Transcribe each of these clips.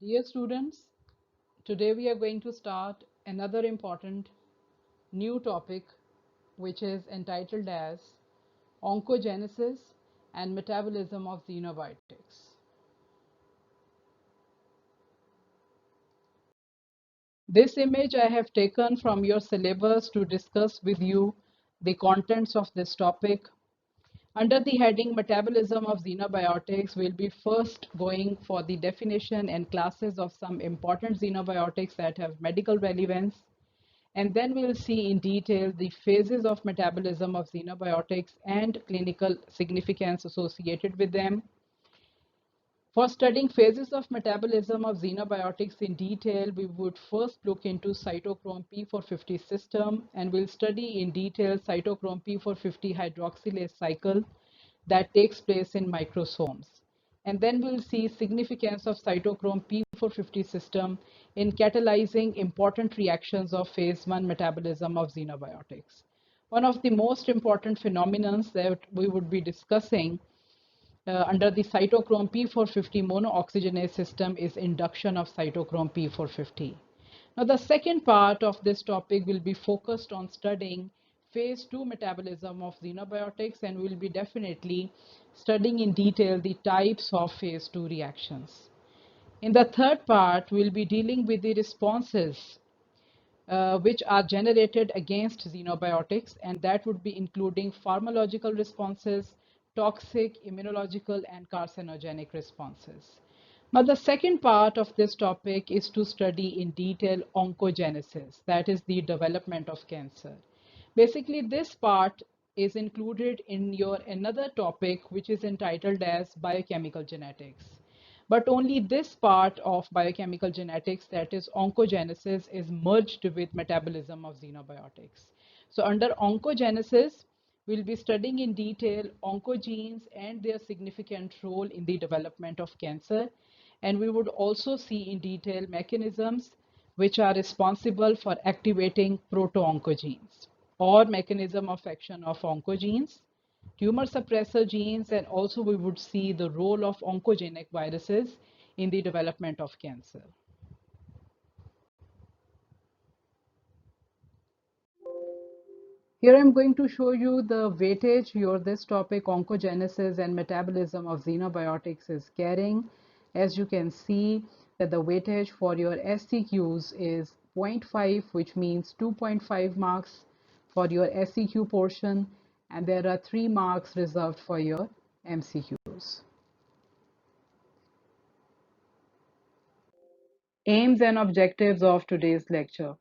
Dear students, today we are going to start another important new topic which is entitled as Oncogenesis and Metabolism of Xenobiotics. This image I have taken from your syllabus to discuss with you the contents of this topic. Under the heading Metabolism of Xenobiotics, we'll be first going for the definition and classes of some important xenobiotics that have medical relevance. And then we'll see in detail the phases of metabolism of xenobiotics and clinical significance associated with them. For studying phases of metabolism of xenobiotics in detail, we would first look into cytochrome P450 system, and we'll study in detail cytochrome P450 hydroxylase cycle that takes place in microsomes. And then we'll see significance of cytochrome P450 system in catalyzing important reactions of phase 1 metabolism of xenobiotics. One of the most important phenomena that we would be discussing under the cytochrome P450 monooxygenase system is induction of cytochrome P450. Now, the second part of this topic will be focused on studying phase 2 metabolism of xenobiotics, and we'll be definitely studying in detail the types of phase 2 reactions. In the third part, we'll be dealing with the responses which are generated against xenobiotics, and that would be including pharmacological responses, toxic, immunological, and carcinogenic responses. Now, the second part of this topic is to study in detail oncogenesis, that is the development of cancer. Basically, this part is included in your another topic, which is entitled as biochemical genetics. But only this part of biochemical genetics, that is oncogenesis, is merged with metabolism of xenobiotics. So under oncogenesis, we'll be studying in detail oncogenes and their significant role in the development of cancer. And we would also see in detail mechanisms which are responsible for activating proto-oncogenes or mechanism of action of oncogenes, tumor suppressor genes, and also we would see the role of oncogenic viruses in the development of cancer. Here I'm going to show you the weightage this topic oncogenesis and metabolism of xenobiotics is carrying. As you can see that the weightage for your SCQs is 0.5, which means 2.5 marks for your SCQ portion, and there are 3 marks reserved for your MCQs. Aims and objectives of today's lecture.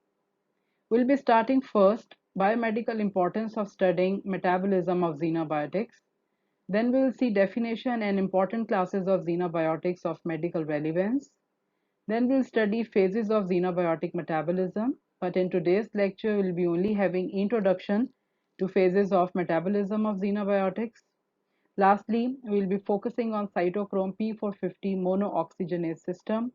We'll be starting first biomedical importance of studying metabolism of xenobiotics. Then we'll see definition and important classes of xenobiotics of medical relevance. Then we'll study phases of xenobiotic metabolism. But in today's lecture, we'll be only having introduction to phases of metabolism of xenobiotics. Lastly, we'll be focusing on cytochrome P450 monooxygenase system,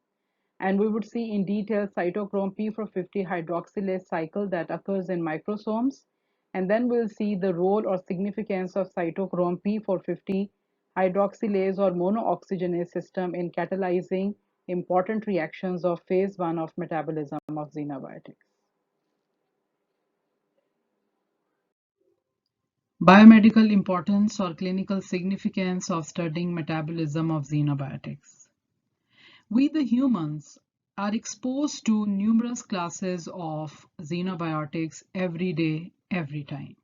and we would see in detail cytochrome P450 hydroxylase cycle that occurs in microsomes, and then we'll see the role or significance of cytochrome P450 hydroxylase or monooxygenase system in catalyzing important reactions of phase 1 of metabolism of xenobiotics. Biomedical importance or clinical significance of studying metabolism of xenobiotics. We, the humans, are exposed to numerous classes of xenobiotics every day, every time.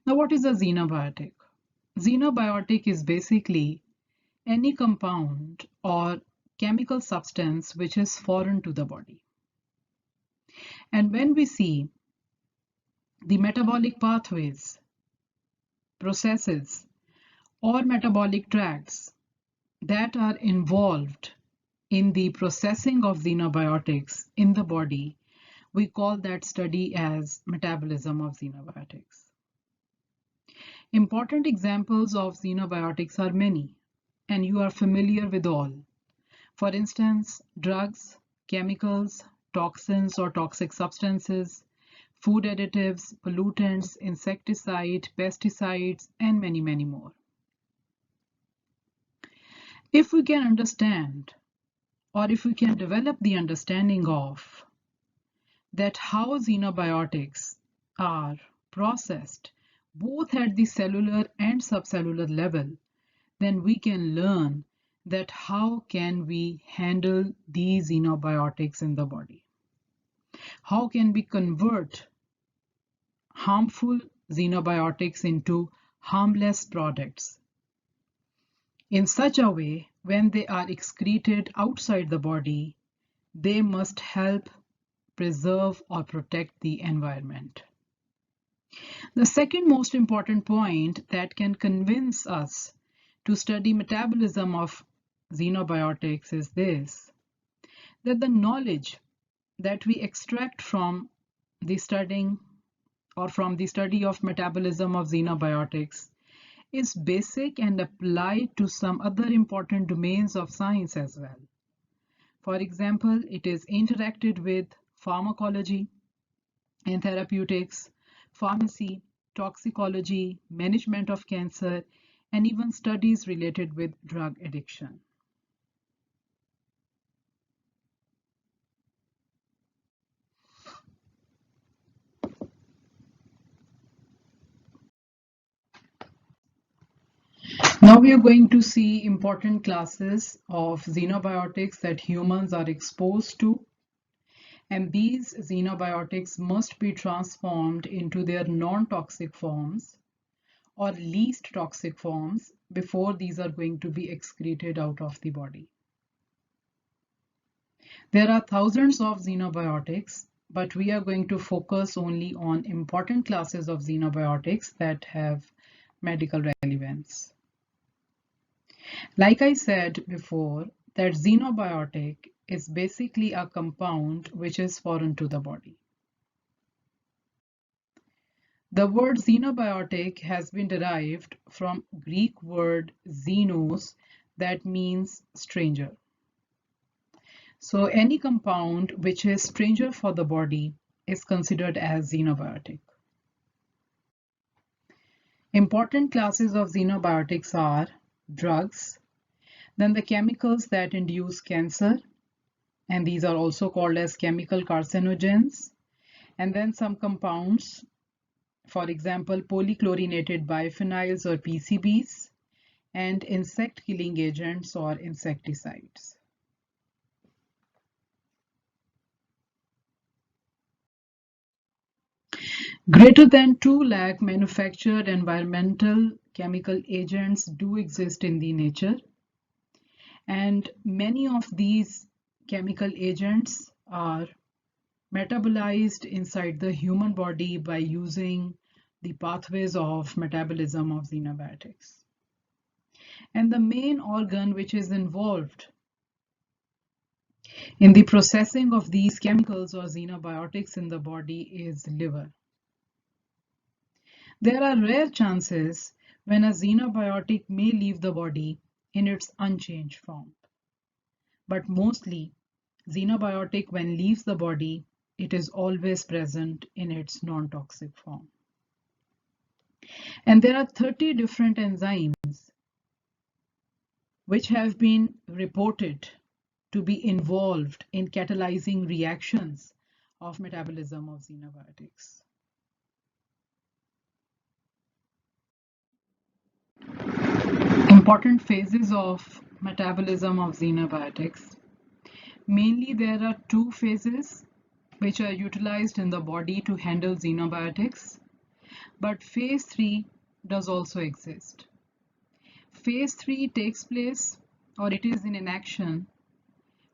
Now, what is a xenobiotic? Xenobiotic is basically any compound or chemical substance which is foreign to the body. And when we see the metabolic pathways, processes, or metabolic tracts that are involved in the processing of xenobiotics in the body, we call that study as metabolism of xenobiotics. Important examples of xenobiotics are many, and you are familiar with all. For instance, drugs, chemicals, toxins or toxic substances, food additives, pollutants, insecticide, pesticides, and many, many more. If we can understand or if we can develop the understanding of that how xenobiotics are processed both at the cellular and subcellular level, then we can learn that how can we handle these xenobiotics in the body. How can we convert harmful xenobiotics into harmless products in such a way when they are excreted outside the body, they must help preserve or protect the environment. The second most important point that can convince us to study metabolism of xenobiotics is this, that the knowledge that we extract from the studying or from the study of metabolism of xenobiotics is basic and applied to some other important domains of science as well. For example, it is interacted with pharmacology and therapeutics, pharmacy, toxicology, management of cancer, and even studies related with drug addiction. Now we are going to see important classes of xenobiotics that humans are exposed to, and these xenobiotics must be transformed into their non-toxic forms or least toxic forms before these are going to be excreted out of the body. There are thousands of xenobiotics, but we are going to focus only on important classes of xenobiotics that have medical relevance. Like I said before, that xenobiotic is basically a compound which is foreign to the body. The word xenobiotic has been derived from Greek word xenos, that means stranger. So any compound which is stranger for the body is considered as xenobiotic. Important classes of xenobiotics are drugs, then the chemicals that induce cancer, and these are also called as chemical carcinogens, and then some compounds, for example, polychlorinated biphenyls or PCBs, and insect killing agents or insecticides. Greater than 2 lakh manufactured environmental chemical agents do exist in the nature, and many of these chemical agents are metabolized inside the human body by using the pathways of metabolism of xenobiotics. And the main organ which is involved in the processing of these chemicals or xenobiotics in the body is liver. There are rare chances when a xenobiotic may leave the body in its unchanged form. But mostly, xenobiotic when leaves the body, it is always present in its non-toxic form. And there are 30 different enzymes which have been reported to be involved in catalyzing reactions of metabolism of xenobiotics. Important phases of metabolism of xenobiotics. Mainly there are two phases which are utilized in the body to handle xenobiotics, but phase 3 does also exist. Phase 3 takes place, or it is in action,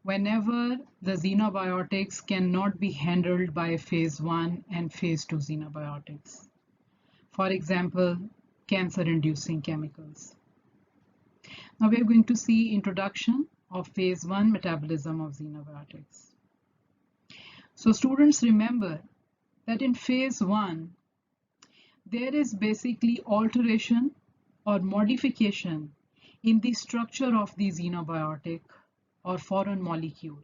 whenever the xenobiotics cannot be handled by phase 1 and phase 2 xenobiotics. For example, cancer-inducing chemicals. Now we are going to see introduction of phase 1 metabolism of xenobiotics. So students, remember that in phase 1, there is basically alteration or modification in the structure of the xenobiotic or foreign molecule.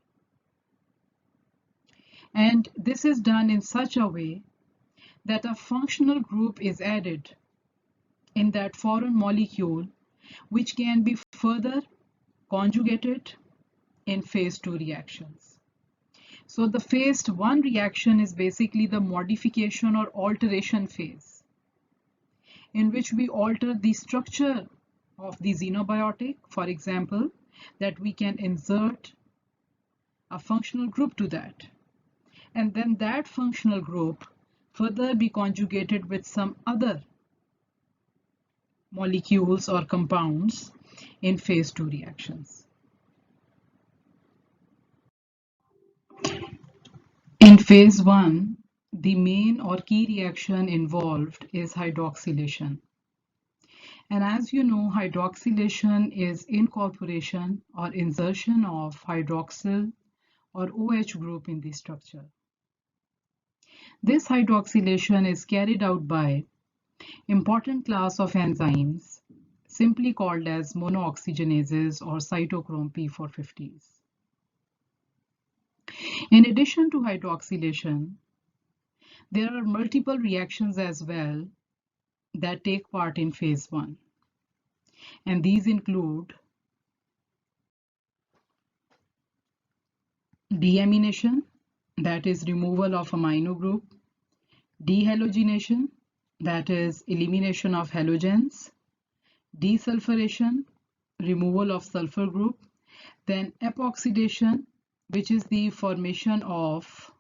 And this is done in such a way that a functional group is added in that foreign molecule which can be further conjugated in phase 2 reactions. So the phase 1 reaction is basically the modification or alteration phase, in which we alter the structure of the xenobiotic, for example, that we can insert a functional group to that, and then that functional group further be conjugated with some other molecules or compounds in phase 2 reactions. In phase 1, the main or key reaction involved is hydroxylation. And as you know, hydroxylation is incorporation or insertion of hydroxyl or OH group in the structure. This hydroxylation is carried out by important class of enzymes simply called as monooxygenases or cytochrome P450s. In addition to hydroxylation, there are multiple reactions as well that take part in phase 1, and these include deamination, that is removal of amino group, dehalogenation, that is elimination of halogens, desulfuration, removal of sulfur group, then epoxidation, which is the formation of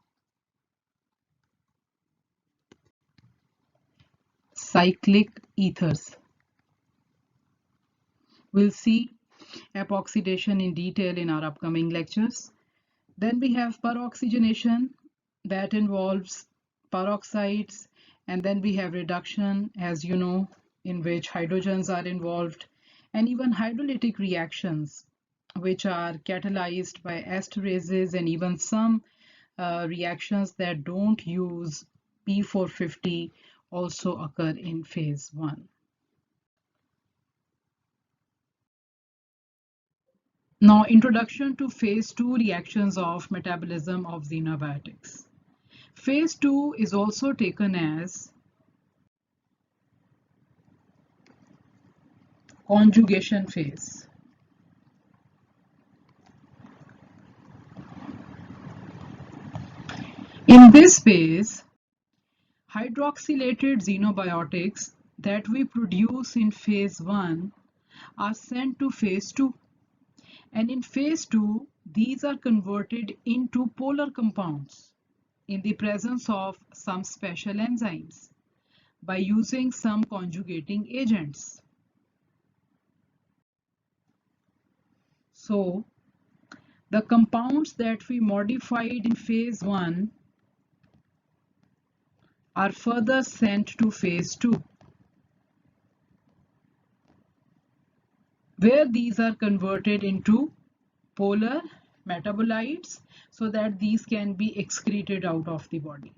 cyclic ethers. We'll see epoxidation in detail in our upcoming lectures. Then we have peroxygenation, that involves peroxides, and then we have reduction, as you know, in which hydrogens are involved, and even hydrolytic reactions, which are catalyzed by esterases, and even some reactions that don't use P450 also occur in phase 1. Now, introduction to phase 2 reactions of metabolism of xenobiotics. Phase 2 is also taken as conjugation phase. In this phase, hydroxylated xenobiotics that we produce in phase 1 are sent to phase 2. And in phase 2, these are converted into polar compounds in the presence of some special enzymes by using some conjugating agents. So, the compounds that we modified in phase 1 are further sent to phase 2, where these are converted into polar metabolites so that these can be excreted out of the body.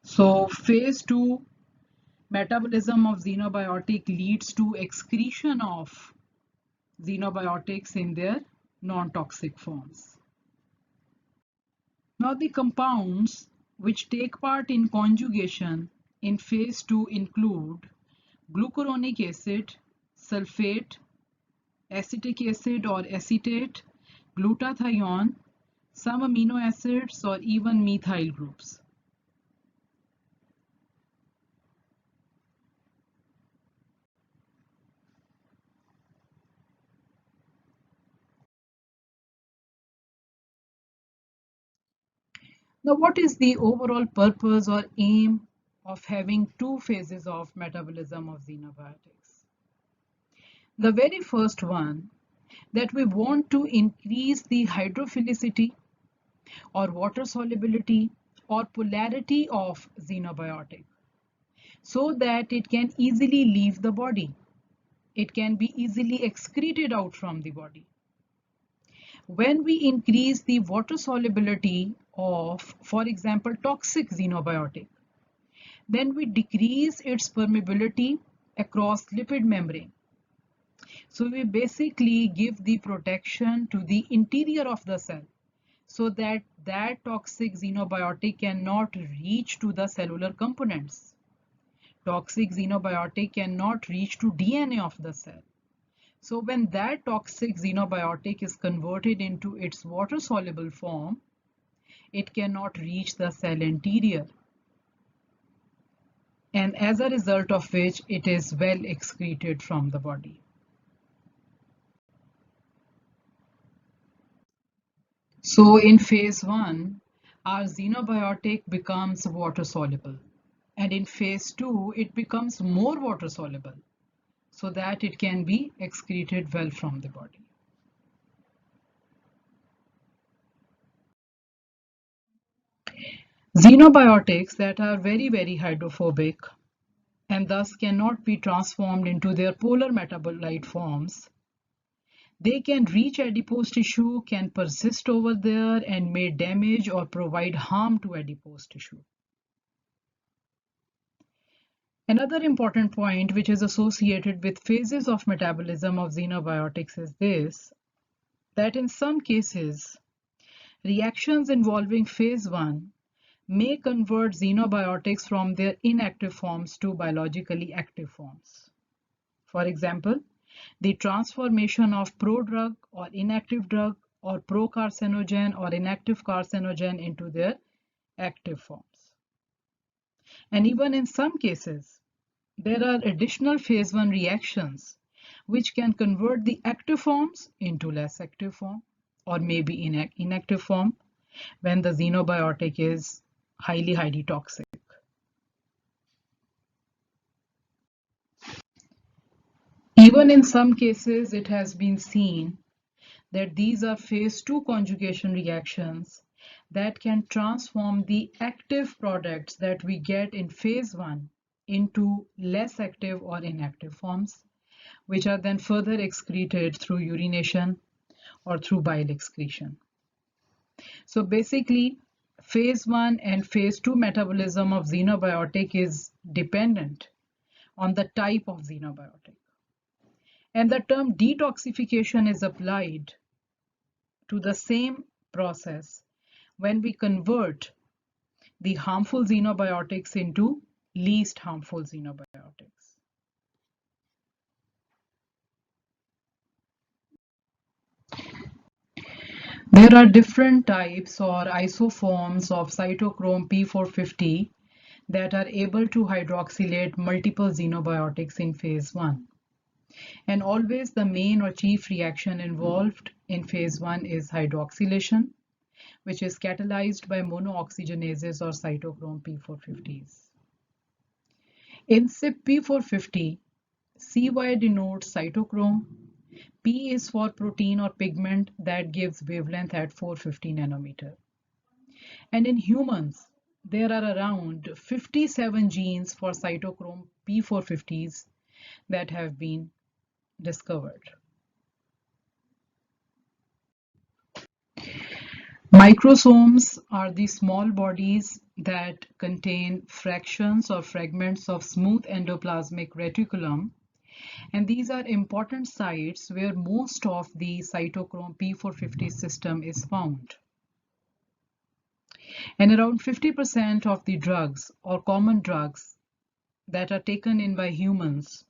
So phase 2 metabolism of xenobiotic leads to excretion of xenobiotics in their non-toxic forms. Now the compounds which take part in conjugation in phase 2 include glucuronic acid, sulfate, acetic acid or acetate, glutathione, some amino acids, or even methyl groups. Now, what is the overall purpose or aim of having two phases of metabolism of xenobiotics? The very first one, that we want to increase the hydrophilicity or water solubility or polarity of xenobiotic so that it can easily leave the body. It can be easily excreted out from the body. When we increase the water solubility of, for example, toxic xenobiotic, then we decrease its permeability across lipid membrane. So we basically give the protection to the interior of the cell so that that toxic xenobiotic cannot reach to the cellular components. Toxic xenobiotic cannot reach to DNA of the cell. So when that toxic xenobiotic is converted into its water-soluble form, it cannot reach the cell interior, and as a result of which it is well excreted from the body. So in phase 1, our xenobiotic becomes water soluble, and in phase 2 it becomes more water soluble so that it can be excreted well from the body. Xenobiotics that are very hydrophobic and thus cannot be transformed into their polar metabolite forms, they can reach adipose tissue, can persist over there, and may damage or provide harm to adipose tissue. Another important point which is associated with phases of metabolism of xenobiotics is this, that in some cases, reactions involving phase 1 may convert xenobiotics from their inactive forms to biologically active forms. For example, the transformation of prodrug or inactive drug or procarcinogen or inactive carcinogen into their active forms. And even in some cases, there are additional phase 1 reactions which can convert the active forms into less active form or maybe inactive form when the xenobiotic is highly toxic. Even in some cases, it has been seen that these are phase 2 conjugation reactions that can transform the active products that we get in phase 1 into less active or inactive forms, which are then further excreted through urination or through bile excretion. So basically, phase 1 and phase 2 metabolism of xenobiotic is dependent on the type of xenobiotic. And the term detoxification is applied to the same process when we convert the harmful xenobiotics into least harmful xenobiotics. There are different types or isoforms of cytochrome P450 that are able to hydroxylate multiple xenobiotics in phase 1. And always the main or chief reaction involved in phase 1 is hydroxylation, which is catalyzed by monooxygenases or cytochrome P450s. In CYP450, CY denotes cytochrome, P is for protein or pigment that gives wavelength at 450 nanometer. And in humans, there are around 57 genes for cytochrome P450s that have been discovered. Microsomes are the small bodies that contain fractions or fragments of smooth endoplasmic reticulum, and these are important sites where most of the cytochrome P450 system is found. And around 50% of the drugs or common drugs that are taken in by humans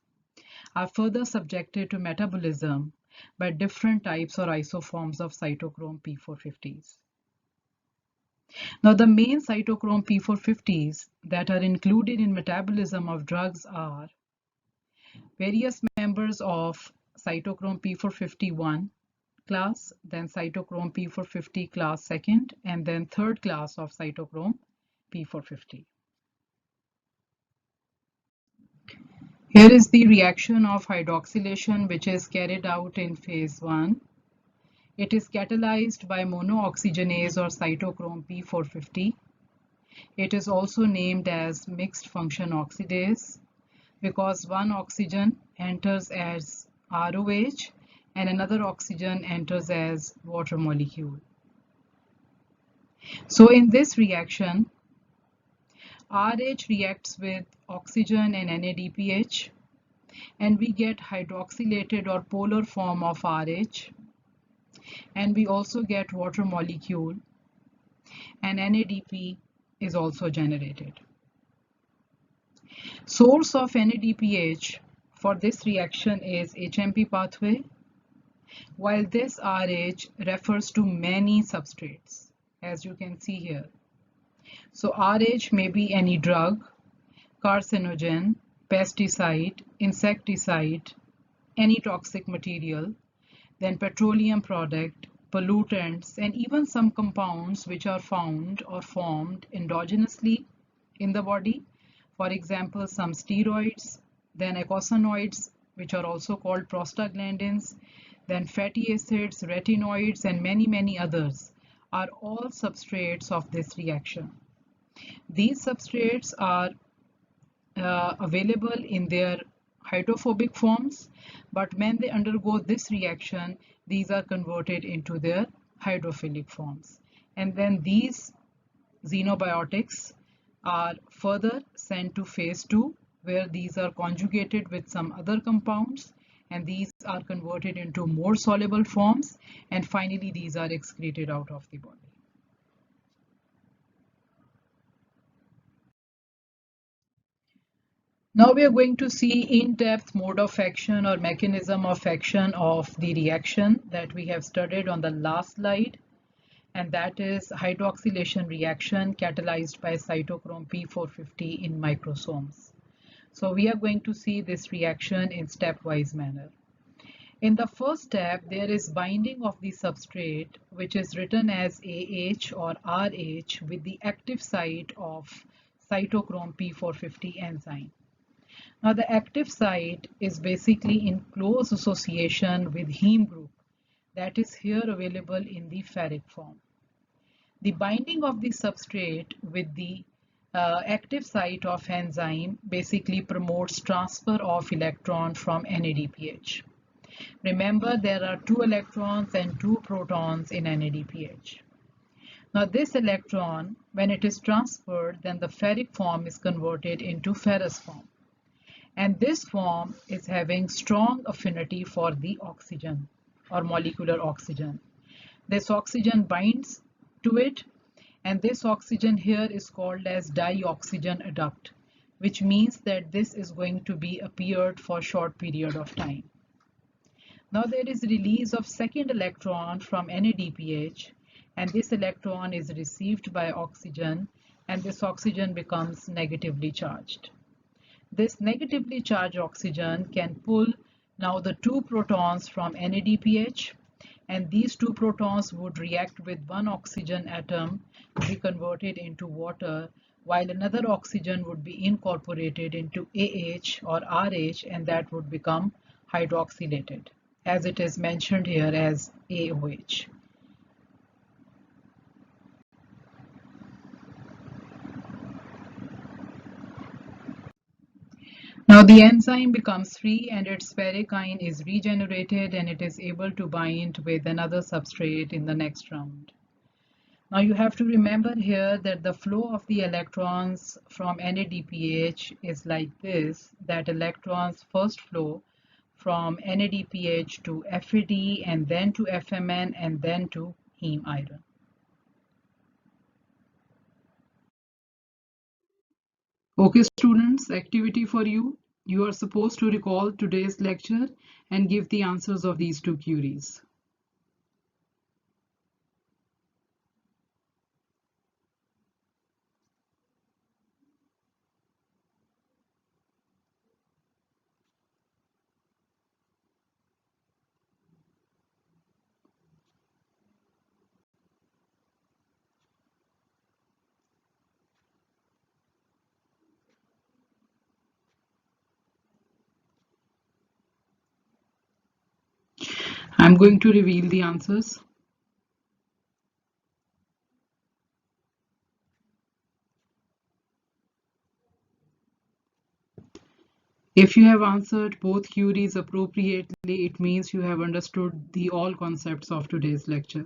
are further subjected to metabolism by different types or isoforms of cytochrome P450s. Now, the main cytochrome P450s that are included in metabolism of drugs are various members of cytochrome P451 class, then cytochrome P450 class second, and then third class of cytochrome P450. Here is the reaction of hydroxylation which is carried out in phase 1. It is catalyzed by monooxygenase or cytochrome P450. It is also named as mixed function oxidase because one oxygen enters as ROH and another oxygen enters as water molecule. So in this reaction, RH reacts with oxygen and NADPH, and we get hydroxylated or polar form of RH, and we also get water molecule, and NADP is also generated. Source of NADPH for this reaction is HMP pathway, while this RH refers to many substrates, as you can see here. So RH may be any drug, carcinogen, pesticide, insecticide, any toxic material, then petroleum product, pollutants, and even some compounds which are found or formed endogenously in the body. For example, some steroids, then eicosanoids, which are also called prostaglandins, then fatty acids, retinoids, and many others are all substrates of this reaction. These substrates are available in their hydrophobic forms, but when they undergo this reaction, these are converted into their hydrophilic forms. And then these xenobiotics are further sent to phase 2, where these are conjugated with some other compounds, and these are converted into more soluble forms, and finally these are excreted out of the body. Now we are going to see in-depth mode of action or mechanism of action of the reaction that we have studied on the last slide, and that is hydroxylation reaction catalyzed by cytochrome P450 in microsomes. So we are going to see this reaction in stepwise manner. In the first step, there is binding of the substrate, which is written as AH or RH with the active site of cytochrome P450 enzyme. Now the active site is basically in close association with heme group that is here available in the ferric form. The binding of the substrate with the active site of enzyme basically promotes transfer of electron from NADPH. Remember, there are 2 electrons and 2 protons in NADPH. Now this electron, when it is transferred, then the ferric form is converted into ferrous form. And this form is having strong affinity for the oxygen or molecular oxygen. This oxygen binds to it, and this oxygen here is called as dioxygen adduct, which means that this is going to be appeared for a short period of time. Now there is release of second electron from NADPH, and this electron is received by oxygen, and this oxygen becomes negatively charged. This negatively charged oxygen can pull now the 2 protons from NADPH, and these 2 protons would react with one oxygen atom to be converted into water, while another oxygen would be incorporated into AH or RH, and that would become hydroxylated, as it is mentioned here as AOH. Now the enzyme becomes free and its ferric ion is regenerated, and it is able to bind with another substrate in the next round. Now you have to remember here that the flow of the electrons from NADPH is like this, that electrons first flow from NADPH to FAD and then to FMN and then to heme iron. Okay students, activity for you. You are supposed to recall today's lecture and give the answers of these 2 queries. I'm going to reveal the answers. If you have answered both queries appropriately, it means you have understood the all concepts of today's lecture.